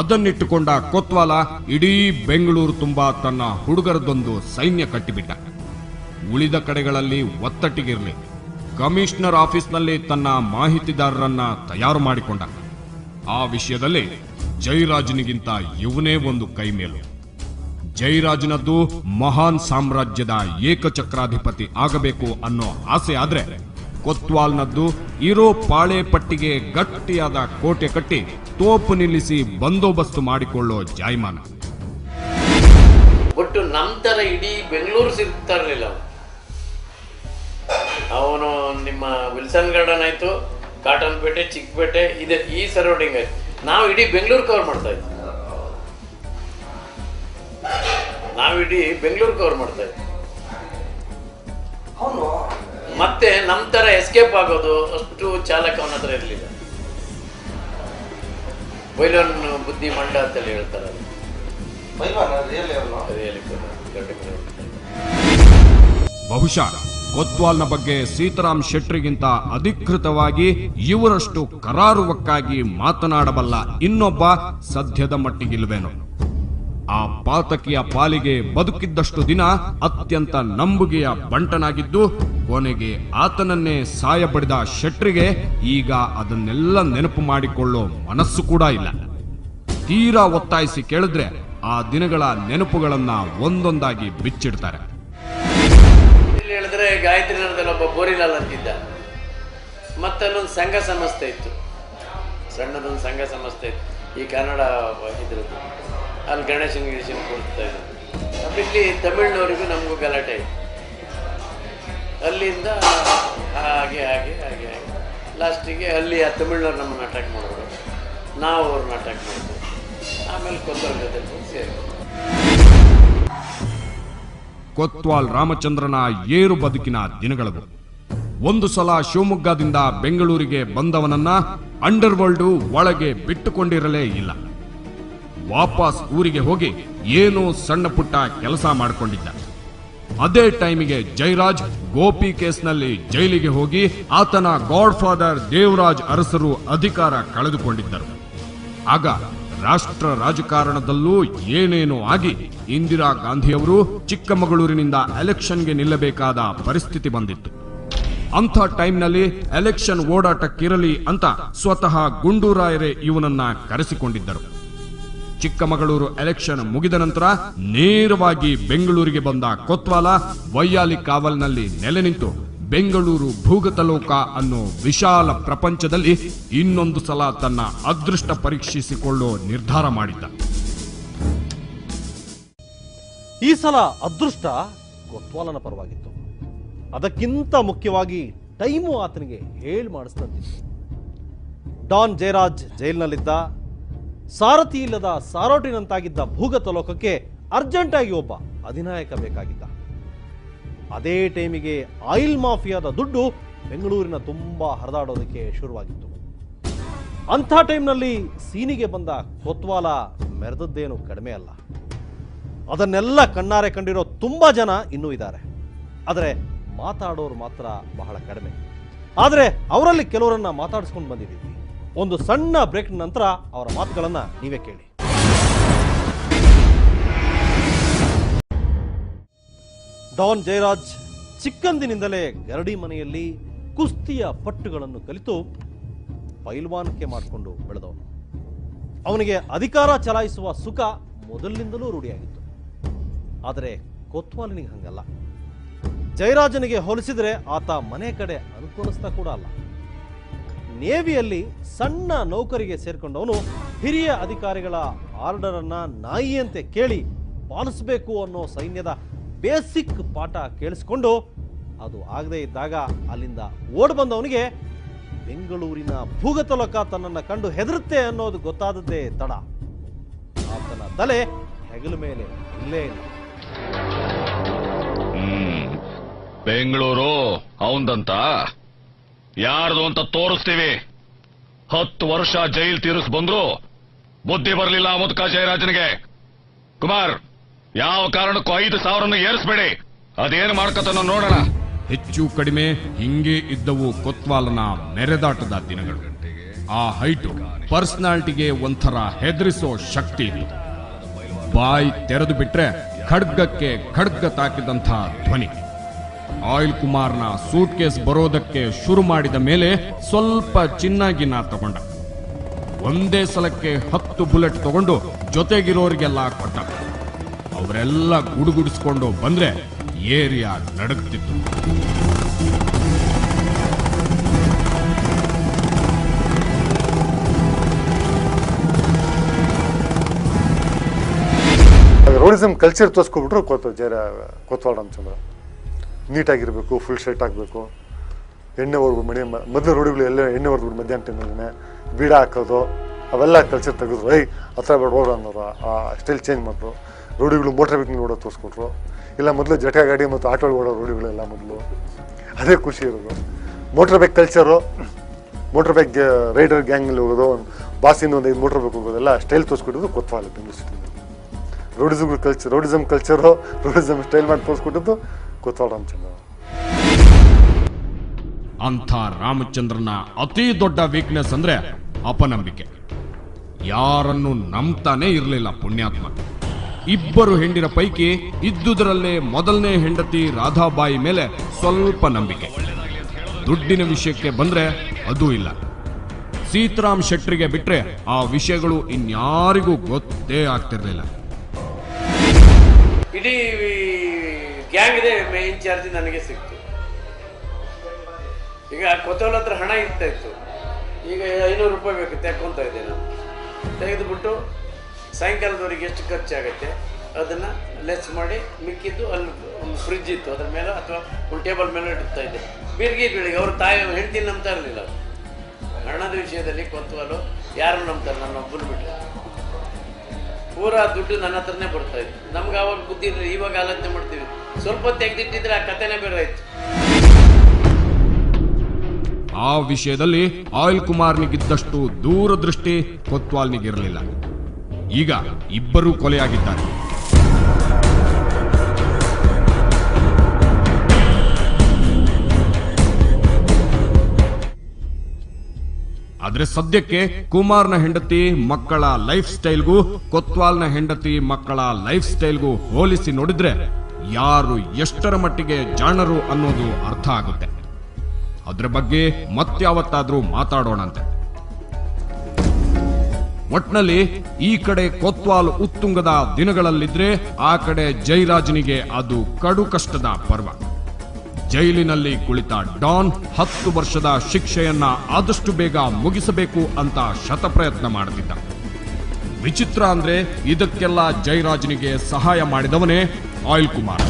ಅದನ್ನಿಟ್ಟುಕೊಂಡ ಕೊತ್ವಾಲ ಇಡೀ ಬೆಂಗಳೂರು ತುಂಬಾ ತನ್ನ ಹುಡುಗರದೊಂದು ಸೈನ್ಯ ಕಟ್ಟಿಬಿಟ್ಟ. ಉಳಿದ ಕಡೆಗಳಲ್ಲಿ ಒತ್ತಟ್ಟಿಗಿರಲಿ, ಕಮಿಷನರ್ ಆಫೀಸ್ನಲ್ಲಿ ತನ್ನ ಮಾಹಿತಿದಾರರನ್ನ ತಯಾರು ಮಾಡಿಕೊಂಡ. ಆ ವಿಷಯದಲ್ಲಿ ಜಯರಾಜನಿಗಿಂತ ಇವನೇ ಒಂದು ಕೈ ಮೇಲು. ಜಯರಾಜನದ್ದು ಮಹಾನ್ ಸಾಮ್ರಾಜ್ಯದ ಏಕಚಕ್ರಾಧಿಪತಿ ಆಗಬೇಕು ಅನ್ನೋ ಆಸೆ ಆದ್ರೆ, ಕೊತ್ವಾಲ್ನದ್ದು ಇರೋ ಪಾಳೆ ಪಟ್ಟಿಗೆ ಗಟ್ಟಿಯಾದ ಕೋಟೆ ಕಟ್ಟಿ ತೋಪು ನಿಲ್ಲಿಸಿ ಬಂದೋಬಸ್ತು ಮಾಡಿಕೊಳ್ಳೋ ಜಾಯಮಾನ. ಒಟ್ಟು ನಮ್ಮ ತರ ಇಡೀ ಬೆಂಗಳೂರು ಸಿಗ್ತಾ ಇರಲಿಲ್ಲ. ಅವನು ನಿಮ್ಮ ವಿಲ್ಸನ್ ಗಾರ್ಡನ್ ಆಯ್ತು, ಕಾಟನ್ ಪೇಟೆ, ಚಿಕ್ಕಪೇಟೆ, ಇದೆ ಈ ಸರೌಂಡಿಂಗ್ ಆಯ್ತು. ನಾವು ಇಡೀ ಬೆಂಗಳೂರು ಕವರ್ ಮಾಡ್ತಾ ಇದ್ವಿ. ಮತ್ತೆ ನಮ್ಮ ತರ ಎಸ್ಕೇಪ್ ಆಗೋದು ಅಷ್ಟು ಚಾಲಕ ಅವನ ಹತ್ರ ಇರಲಿಲ್ಲ. ಬೈಲೋನ್ ಬುದ್ಧಿ ಮಂಡ ಅಂತೇಳಿ ಹೇಳ್ತಾರೆ. ಬಹುಶಃ ಕೊತ್ವಾಲ್ನ ಬಗ್ಗೆ ಸೀತಾರಾಮ್ ಶೆಟ್ರಿಗಿಂತ ಅಧಿಕೃತವಾಗಿ ಇವರಷ್ಟು ಕರಾರುವಕ್ಕಾಗಿ ಮಾತನಾಡಬಲ್ಲ ಇನ್ನೊಬ್ಬ ಸದ್ಯದ ಮಟ್ಟಿಗಿಲ್ವೇನೋ. ಆ ಪಾತಕಿಯ ಪಾಲಿಗೆ ಬದುಕಿದ್ದಷ್ಟು ದಿನ ಅತ್ಯಂತ ನಂಬುಗೆಯ ಬಂಟನಾಗಿದ್ದು, ಕೊನೆಗೆ ಆತನನ್ನೇ ಸಾಯ ಬಡಿದ ಶೆಟ್ರಿಗೆ ಈಗ ಅದನ್ನೆಲ್ಲ ನೆನಪು ಮಾಡಿಕೊಳ್ಳೋ ಮನಸ್ಸು ಕೂಡ ಇಲ್ಲ. ತೀರಾ ಒತ್ತಾಯಿಸಿ ಕೇಳಿದ್ರೆ ಆ ದಿನಗಳ ನೆನಪುಗಳನ್ನ ಒಂದೊಂದಾಗಿ ಬಿಚ್ಚಿಡ್ತಾರೆ. ಇಲ್ಲಿ ಹೇಳಿದ್ರೆ ಗಾಯತ್ರಿ ನಗರದಲ್ಲಿ ಒಬ್ಬ ಬೋರಿಲಾಲ್ ಅಂತಿದ್ದ, ಮತ್ತೆ ಅಲ್ಲೊಂದು ಸಂಘ ಸಂಸ್ಥೆ ಇತ್ತು, ಸಣ್ಣದೊಂದು ಸಂಘ ಸಂಸ್ಥೆ ಇತ್ತು, ಈ ಕನ್ನಡ ಇದ್ರದ್ದು. ಅಲ್ಲಿ ಗಣೇಶನ್ ಕೊಡ್ತಾ ಇದ್ರು. ಇಲ್ಲಿ ತಮಿಳ್ನವರಿಗೂ ನಮಗೂ ಗಲಾಟೆ ಇತ್ತು. ಅಲ್ಲಿಂದ ಹಾಗೆ ಹಾಗೆ ಹಾಗೆ ಹಾಗೆ ಲಾಸ್ಟಿಗೆ ಅಲ್ಲಿ ಆ ತಮಿಳ್ನವ್ರು ನಮ್ಮನ್ನು ಅಟ್ಯಾಕ್ ಮಾಡೋರು, ನಾವು ಅವ್ರನ್ನ ಅಟ್ಯಾಕ್ ಮಾಡಿದ್ವಿ. ಆಮೇಲೆ ಕೊತ್ತೂರು ಜೊತೆ ಸೇರಿ ಕೊತ್ವಾಲ್ ರಾಮಚಂದ್ರನ ಏರು ಬದುಕಿನ ದಿನಗಳದು. ಒಂದು ಸಲ ಶಿವಮೊಗ್ಗದಿಂದ ಬೆಂಗಳೂರಿಗೆ ಬಂದವನನ್ನ ಅಂಡರ್ವರ್ಲ್ಡ್ ಒಳಗೆ ಬಿಟ್ಟುಕೊಂಡಿರಲೇ ಇಲ್ಲ. ವಾಪಸ್ ಊರಿಗೆ ಹೋಗಿ ಏನೋ ಸಣ್ಣ ಪುಟ್ಟ ಕೆಲಸ ಮಾಡಿಕೊಂಡಿದ್ದ. ಅದೇ ಟೈಮಿಗೆ ಜಯರಾಜ್ ಗೋಪಿ ಕೇಸ್ನಲ್ಲಿ ಜೈಲಿಗೆ ಹೋಗಿ ಆತನ ಗಾಡ್ ಫಾದರ್ ದೇವರಾಜ್ ಅರಸರು ಅಧಿಕಾರ ಕಳೆದುಕೊಂಡಿದ್ದರು. ಆಗ ರಾಷ್ಟ್ರ ರಾಜಕಾರಣದಲ್ಲೂ ಏನೇನೋ ಆಗಿ ಇಂದಿರಾ ಗಾಂಧಿಯವರು ಚಿಕ್ಕಮಗಳೂರಿನಿಂದ ಎಲೆಕ್ಷನ್ಗೆ ನಿಲ್ಲಬೇಕಾದ ಪರಿಸ್ಥಿತಿ ಬಂದಿತ್ತು. ಅಂಥ ಟೈಮ್ನಲ್ಲಿ ಎಲೆಕ್ಷನ್ ಓಡಾಟಕ್ಕಿರಲಿ ಅಂತ ಸ್ವತಃ ಗುಂಡೂರಾಯರೇ ಇವನನ್ನ ಕರೆಸಿಕೊಂಡಿದ್ದರು. ಚಿಕ್ಕಮಗಳೂರು ಎಲೆಕ್ಷನ್ ಮುಗಿದ ನಂತರ ನೇರವಾಗಿ ಬೆಂಗಳೂರಿಗೆ ಬಂದ ಕೊತ್ವಾಲ ವೈಯಾಲಿ ಕಾವಲ್ನಲ್ಲಿ ನೆಲೆ ನಿಂತು ಬೆಂಗಳೂರು ಭೂಗತಲೋಕ ಅನ್ನೋ ವಿಶಾಲ ಪ್ರಪಂಚದಲ್ಲಿ ಇನ್ನೊಂದು ಸಲ ತನ್ನ ಅದೃಷ್ಟ ಪರೀಕ್ಷಿಸಿಕೊಳ್ಳೋ ನಿರ್ಧಾರ ಮಾಡಿದ್ದ. ಈ ಸಲ ಅದೃಷ್ಟ ಕೊತ್ವಾಲನ ಪರವಾಗಿತ್ತು. ಅದಕ್ಕಿಂತ ಮುಖ್ಯವಾಗಿ ಟೈಮು ಆತನಿಗೆ ಹೇಳಿ ಮಾಡಿಸ್ತಂತಿತ್ತು. ಡಾನ್ ಜಯರಾಜ್ ಜೈಲಿನಲ್ಲಿದ್ದ. ಸಾರಥಿ ಇಲ್ಲದ ಸಾರೋಟಿನಂತಾಗಿದ್ದ ಭೂಗತಲೋಕಕ್ಕೆ ಅರ್ಜೆಂಟಾಗಿ ಒಬ್ಬ ಅಧಿನಾಯಕ ಬೇಕಾಗಿದ್ದ. ಅದೇ ಟೈಮಿಗೆ ಆಯಿಲ್ ಮಾಫಿಯಾದ ದುಡ್ಡು ಬೆಂಗಳೂರಿನ ತುಂಬಾ ಹರಿದಾಡೋದಕ್ಕೆ ಶುರುವಾಗಿತ್ತು. ಅಂಥ ಟೈಮ್ನಲ್ಲಿ ಸೀನಿಗೆ ಬಂದ ಕೊತ್ವಾಲ ಮೆರೆದದ್ದೇನು ಕಡಿಮೆ ಅಲ್ಲ. ಅದನ್ನೆಲ್ಲ ಕಣ್ಣಾರೆ ಕಂಡಿರೋ ತುಂಬಾ ಜನ ಇನ್ನೂ ಇದ್ದಾರೆ. ಆದರೆ ಮಾತಾಡೋರು ಮಾತ್ರ ಬಹಳ ಕಡಿಮೆ. ಆದರೆ ಅವರಲ್ಲಿ ಕೆಲವರನ್ನ ಮಾತಾಡಿಸ್ಕೊಂಡು ಬಂದಿದ್ದೀವಿ. ಒಂದು ಸಣ್ಣ ಬ್ರೇಕ್ ನಂತರ ಅವರ ಮಾತುಗಳನ್ನ ನೀವೇ ಕೇಳಿ. ಡಾನ್ ಜಯರಾಜ್ ಚಿಕ್ಕಂದಿನಿಂದಲೇ ಗರಡಿ ಮನೆಯಲ್ಲಿ ಕುಸ್ತಿಯ ಪಟ್ಟುಗಳನ್ನು ಕಲಿತು ಪೈಲ್ವಾನಿಕೆ ಮಾಡಿಕೊಂಡು ಬೆಳೆದವನು. ಅವನಿಗೆ ಅಧಿಕಾರ ಚಲಾಯಿಸುವ ಸುಖ ಮೊದಲಿನಿಂದಲೂ ರೂಢಿಯಾಗಿತ್ತು. ಆದರೆ ಕೊತ್ವಾಲನಿಗೆ ಹಂಗಲ್ಲ. ಜಯರಾಜನಿಗೆ ಹೋಲಿಸಿದರೆ ಆತ ಮನೆ ಕಡೆ ಅನುಕೂಲಿಸ್ತಾ ಕೂಡ ಅಲ್ಲ. ನೇವಿಯಲ್ಲಿ ಸಣ್ಣ ನೌಕರಿಗೆ ಸೇರ್ಕೊಂಡವನು ಹಿರಿಯ ಅಧಿಕಾರಿಗಳ ಆರ್ಡರ್ ಅನ್ನ ನಾಯಿಯಂತೆ ಕೇಳಿ ಪಾಲಿಸಬೇಕು ಅನ್ನೋ ಸೈನ್ಯದ ಬೇಸಿಕ್ ಪಾಠ ಕೇಳಿಸ್ಕೊಂಡು ಅದು ಆಗದೆ ಇದ್ದಾಗ ಅಲ್ಲಿಂದ ಓಡ್ ಬಂದವನಿಗೆ ಬೆಂಗಳೂರಿನ ಭೂಗತಲೋಕ ತನ್ನನ್ನು ಕಂಡು ಹೆದರುತ್ತೆ ಅನ್ನೋದು ಗೊತ್ತಾದದ್ದೇ ತಡ. ಆತನ ತಲೆ ಹೆಗಲ ಮೇಲೆ ಇಲ್ಲೇ ಇಲ್ಲ. ಬೆಂಗಳೂರು ಅವಂದಂತ ಯಾರ್ದು ಅಂತ ತೋರಿಸ್ತೀವಿ. 10 ವರ್ಷ ಜೈಲ್ ತೀರಿಸ್ ಬಂದ್ರು ಬುದ್ಧಿ ಬರಲಿಲ್ಲ ಮುದ್ಕ ಜಯರಾಜನಿಗೆ. ಕುಮಾರ್, ಯಾವ ಕಾರಣಕ್ಕೂ 5,000 ಏರಿಸ್ಬೇಡಿ. ಅದೇನು ಮಾಡ್ಕತಾನೋ ನೋಡೋಣ. ಹೆಚ್ಚು ಕಡಿಮೆ ಹಿಂಗೆ ಇದ್ದವು ಕೊತ್ವಾಲನ ಮೆರೆದಾಟದ ದಿನಗಳು. ಆ ಹೈಟು ಪರ್ಸನಾಲಿಟಿಗೆ ಒಂಥರ ಹೆದರಿಸೋ ಶಕ್ತಿ ಇತ್ತು. ಬಾಯಿ ತೆರೆದು ಬಿಟ್ರೆ ಖಡ್ಗಕ್ಕೆ ಖಡ್ಗ ತಾಕಿದಂಥ ಧ್ವನಿ. ಆಯಿಲ್ ಕುಮಾರ್ನ ಸೂಟ್ ಕೇಸ್ ಬರೋದಕ್ಕೆ ಶುರು ಮಾಡಿದ ಮೇಲೆ ಸ್ವಲ್ಪ ಚಿನ್ನಾಗಿನ ತಗೊಂಡ. ಒಂದೇ ಸಲಕ್ಕೆ 10 ಬುಲೆಟ್ ತಗೊಂಡು ಜೊತೆಗಿರೋರಿಗೆಲ್ಲ ಕೊಟ್ಟ. ಅವರೆಲ್ಲ ಗುಡುಗುಡಿಸ್ಕೊಂಡು ಬಂದ್ರೆ ಏರಿಯಾ ನಡುಗ್ತಿತ್ತು. ರೌಡಿಸಮ್ ಕಲ್ಚರ್ ತೋರಿಸ್ಕೊಬಿಟ್ರು ಕೊತ್ವಾಲ್ ರಾಮಚಂದ್ರ. ನೀಟಾಗಿರಬೇಕು, ಫುಲ್ ಶರ್ಟ್ ಹಾಕಬೇಕು, ಎಣ್ಣೆ ಹೊರಗು ಮನೆ ಮೊದಲು ರೋಡಿಗಳು ಎಲ್ಲ ಎಣ್ಣೆ ಹೊರದ್ಬಿಟ್ಟು ಮಧ್ಯಾಹ್ನ ಟೈಮಲ್ಲೇ ಬೀಡ ಹಾಕೋದು ಅವೆಲ್ಲ ಕಲ್ಚರ್ ತೆಗೆದ್ರು. ಹತ್ರ ಬೇಡ ಹೋಗ್ರು ಅನ್ನೋರು. ಆ ಸ್ಟೈಲ್ ಚೇಂಜ್ ಮಾಡಿದ್ರು. ರೋಡಿಗಳು ಮೋಟ್ರ್ ಬೈಕ್ ಓಡೋ ತೋರಿಸ್ಕೊಟ್ರು. ಇಲ್ಲ ಮೊದಲು ಜಟಕಾ ಗಾಡಿ ಮತ್ತು ಆಟೋ ಓಡೋ ರೋಡಿಗಳೆಲ್ಲ ಮೊದಲು ಅದೇ ಖುಷಿ ಇರೋದು. Motor bike culture, motor bike rider ಗ್ಯಾಂಗಲ್ಲಿ ಹೋಗೋದು, ಬಾಸಿಂದ ಒಂದು 5 ಮೋಟ್ರ್ ಬೈಕ್ ಹೋಗೋದೆಲ್ಲ ಸ್ಟೈಲ್ ತೋರಿಸ್ಕೊಟ್ಟಿದ್ದು ಕೊತ್ವಾಲ್ ಬೆಂಗಳೂರು ಸಿಟಿಲಿ. ರೌಡಿಸಮ್ ಕಲ್ಚರು, ರೌಡಿಸಮ್ ಸ್ಟೈಲ್ ಮಾಡಿ ತೋರಿಸ್ಕೊಟ್ಟಿದ್ದು ಕೊತ್ವಾಲ್ ರಾಮಚಂದ್ರ. ಅಂಥ ರಾಮಚಂದ್ರನ ಅತಿ ದೊಡ್ಡ ವೀಕ್ನೆಸ್ ಅಂದ್ರೆ ಅಪನಂಬಿಕೆ. ಯಾರನ್ನು ನಂಬ್ತಾನೆ ಇರಲಿಲ್ಲ ಪುಣ್ಯಾತ್ಮ. 2 ಹೆಂಡಿರ ಪೈಕಿ ಇದ್ದುದರಲ್ಲೇ ಮೊದಲನೇ ಹೆಂಡತಿ ರಾಧಾಬಾಯಿ ಮೇಲೆ ಸ್ವಲ್ಪ ನಂಬಿಕೆ. ದುಡ್ಡಿನ ವಿಷಯಕ್ಕೆ ಬಂದ್ರೆ ಅದೂ ಇಲ್ಲ. ಸೀತಾರಾಮ್ ಶೆಟ್ರಿಗೆ ಬಿಟ್ರೆ ಆ ವಿಷಯಗಳು ಇನ್ಯಾರಿಗೂ ಗೊತ್ತೇ ಆಗ್ತಿರ್ಲಿಲ್ಲ. ಇಡೀ ಗ್ಯಾಂಗ್ದೇ ಮೇನ್ ಚಾರ್ಜ್ ನನಗೆ ಸಿಕ್ತು. ಈಗ ಕೊತ್ತವಾಲ್ ಹತ್ರ ಹಣ ಇರ್ತಾ ಇತ್ತು. ಈಗ 500 ರೂಪಾಯಿ ಬೇಕು ತೆಕ್ಕೊಂತ ಇದ್ದೆ ನಾನು. ತೆಗೆದುಬಿಟ್ಟು ಸಾಯಂಕಾಲದವರೆಗೆ ಎಷ್ಟು ಖರ್ಚಾಗತ್ತೆ ಅದನ್ನು ಲೆಸ್ ಮಾಡಿ ಮಿಕ್ಕಿದ್ದು ಅಲ್ಲಿ ಒಂದು ಫ್ರಿಜ್ ಇತ್ತು ಅದ್ರ ಮೇಲೆ ಅಥವಾ ಒಂದು ಟೇಬಲ್ ಮೇಲೆ ಇಡ್ತಾ ಇದ್ದೆ. ಬೀರ್ಗಿ ಬೆಳಿಗ್ಗೆ ಅವ್ರ ತಾಯಿ ಹೆಂಡ್ತೀನಿ ನಂಬ್ತಾ ಇರಲಿಲ್ಲ. ಹಣದ ವಿಷಯದಲ್ಲಿ ಕೊತ್ವಾಲು ಯಾರು ನಂಬ್ತಾರೆ, ನನ್ನ ಒಬ್ಬರು ಬಿಟ್ಟರೆ ಪೂರಾ ದುಡ್ಡು ನನ್ನ ಹತ್ರನೇ ಬರ್ತಾ ಇತ್ತು. ನಮ್ಗೆ ಆವಾಗ ಬುದ್ಧಿ ಇರಲಿಲ್ಲ, ಇವಾಗ ಆಲೋಚನೆ ಮಾಡ್ತೀವಿ. ಸ್ವಲ್ಪ ತೆಗೆದಿಟ್ಟಿದ್ರೆ ಆ ಕಥೆನೇ ಬೇರೆ ಆಯ್ತು. ಆ ವಿಷಯದಲ್ಲಿ ಆಯಿಲ್ ಕುಮಾರ್ನಿಗಿದ್ದಷ್ಟು ದೂರದೃಷ್ಟಿ ಕೊತ್ವಾಲ್ನಿಗಿರಲಿಲ್ಲ. ಈಗ ಇಬ್ಬರೂ ಕೊಲೆಯಾಗಿದ್ದಾರೆ. ಆದ್ರೆ ಸದ್ಯಕ್ಕೆ ಕುಮಾರ್ನ ಹೆಂಡತಿ ಮಕ್ಕಳ ಲೈಫ್ ಸ್ಟೈಲ್ಗೂ ಕೊತ್ವಾಲ್ನ ಹೆಂಡತಿ ಮಕ್ಕಳ ಲೈಫ್ ಸ್ಟೈಲ್ಗೂ ಹೋಲಿಸಿ ನೋಡಿದ್ರೆ ಯಾರು ಎಷ್ಟರ ಮಟ್ಟಿಗೆ ಜಾಣರು ಅನ್ನೋದು ಅರ್ಥ ಆಗುತ್ತೆ. ಅದ್ರ ಬಗ್ಗೆ ಮತ್ಯಾವತ್ತಾದ್ರೂ ಮಾತಾಡೋಣಂತೆ. ಒಟ್ನಲ್ಲಿ ಈ ಕಡೆ ಕೊತ್ವಾಲ್ ಉತ್ತುಂಗದ ದಿನಗಳಲ್ಲಿದ್ರೆ ಆ ಕಡೆ ಜಯರಾಜನಿಗೆ ಅದು ಕಡು ಕಷ್ಟದ ಪರ್ವ. ಜೈಲಿನಲ್ಲಿ ಕುಳಿತ ಡಾನ್ 10 ವರ್ಷದ ಶಿಕ್ಷೆಯನ್ನ ಆದಷ್ಟು ಬೇಗ ಮುಗಿಸಬೇಕು ಅಂತ ಶತಪ್ರಯತ್ನ ಮಾಡುತ್ತಿದ್ದ. ವಿಚಿತ್ರ ಅಂದ್ರೆ ಇದಕ್ಕೆಲ್ಲ ಜಯರಾಜನಿಗೆ ಸಹಾಯ ಮಾಡಿದವನೇ ಆಯಿಲ್ ಕುಮಾರ್.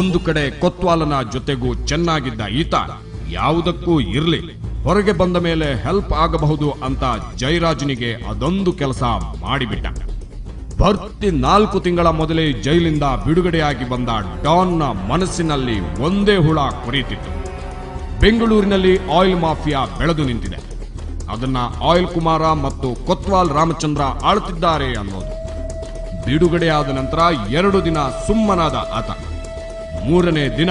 ಒಂದು ಕಡೆ ಕೊತ್ವಾಲನ ಜೊತೆಗೂ ಚೆನ್ನಾಗಿದ್ದ ಈತ ಯಾವುದಕ್ಕೂ ಇರ್ಲಿ, ಹೊರಗೆ ಬಂದ ಮೇಲೆ ಹೆಲ್ಪ್ ಆಗಬಹುದು ಅಂತ ಜಯರಾಜನಿಗೆ ಅದೊಂದು ಕೆಲಸ ಮಾಡಿಬಿಟ್ಟ. ಭರ್ತಿ 4 ತಿಂಗಳ ಮೊದಲೇ ಜೈಲಿಂದ ಬಿಡುಗಡೆಯಾಗಿ ಬಂದ ಡಾನ್ನ ಮನಸ್ಸಿನಲ್ಲಿ ಒಂದೇ ಹುಳ ಕೊರೆಯುತ್ತಿತ್ತು. ಬೆಂಗಳೂರಿನಲ್ಲಿ ಆಯಿಲ್ ಮಾಫಿಯಾ ಬೆಳೆದು ನಿಂತಿದೆ. ಅದನ್ನ ಆಯಿಲ್ ಕುಮಾರ ಮತ್ತು ಕೊತ್ವಾಲ್ ರಾಮಚಂದ್ರ ಆಳುತ್ತಿದ್ದಾರೆ ಅನ್ನೋದು. ಬಿಡುಗಡೆಯಾದ ನಂತರ 2 ದಿನ ಸುಮ್ಮನಾದ ಆತ. 3ನೇ ದಿನ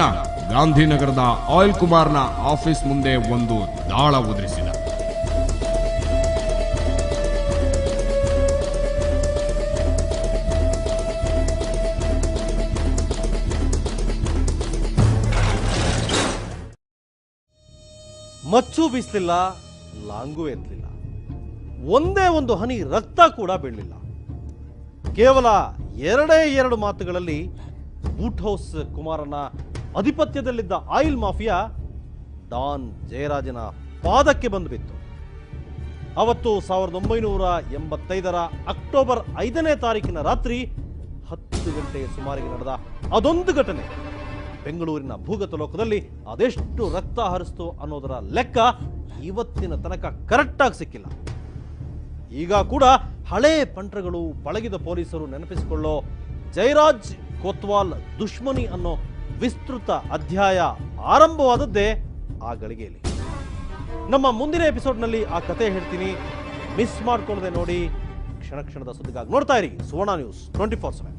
ಗಾಂಧಿನಗರದ ಆಯಿಲ್ ಕುಮಾರ್ನ ಆಫೀಸ್ ಮುಂದೆ ಒಂದು ದಾಳ ಉದುರಿಸಿದ. ಮಚ್ಚು ಬೀಸಲಿಲ್ಲ, ಲಾಂಗೂ ಎತ್ತಲಿಲ್ಲ, ಒಂದೇ ಒಂದು ಹನಿ ರಕ್ತ ಕೂಡ ಬೀಳಲಿಲ್ಲ. ಕೇವಲ 2 ಮಾತುಗಳಲ್ಲಿ ಬೂಟ್ ಹೌಸ್ ಕುಮಾರನ ಅಧಿಪತ್ಯದಲ್ಲಿದ್ದ ಆಯಿಲ್ ಮಾಫಿಯಾ ಡಾನ್ ಜಯರಾಜನ ಪಾದಕ್ಕೆ ಬಂದು ಬಿತ್ತು. ಅವತ್ತು 1985 ಅಕ್ಟೋಬರ್ 5ನೇ ತಾರೀಕಿನ ರಾತ್ರಿ 10 ಗಂಟೆ ಸುಮಾರಿಗೆ ನಡೆದ ಅದೊಂದು ಘಟನೆ ಬೆಂಗಳೂರಿನ ಭೂಗತ ಲೋಕದಲ್ಲಿ ಅದೆಷ್ಟು ರಕ್ತ ಹರಿಸ್ತು ಅನ್ನೋದರ ಲೆಕ್ಕ ಇವತ್ತಿನ ತನಕ ಕರೆಕ್ಟಾಗಿ ಸಿಕ್ಕಿಲ್ಲ. ಈಗ ಕೂಡ ಹಳೇ ಪಂಟ್ರಗಳು ಪಳಗಿದ ಪೊಲೀಸರು ನೆನಪಿಸಿಕೊಳ್ಳೋ ಜಯರಾಜ್ ಕೊತ್ವಾಲ್ ದುಶ್ಮನಿ ಅನ್ನೋ ವಿಸ್ತೃತ ಅಧ್ಯಾಯ ಆರಂಭವಾದದ್ದೇ ಆ ಗಳಿಗೆಯಲ್ಲಿ. ನಮ್ಮ ಮುಂದಿನ ಎಪಿಸೋಡ್ನಲ್ಲಿ ಆ ಕತೆ ಹೇಳ್ತೀನಿ. ಮಿಸ್ ಮಾಡ್ಕೊಳ್ಳದೆ ನೋಡಿ. ಕ್ಷಣ ಕ್ಷಣದ ಸುದ್ದಿಗಾಗಿ ನೋಡ್ತಾ ಇರಿ ಸುವರ್ಣ ನ್ಯೂಸ್ 24/7.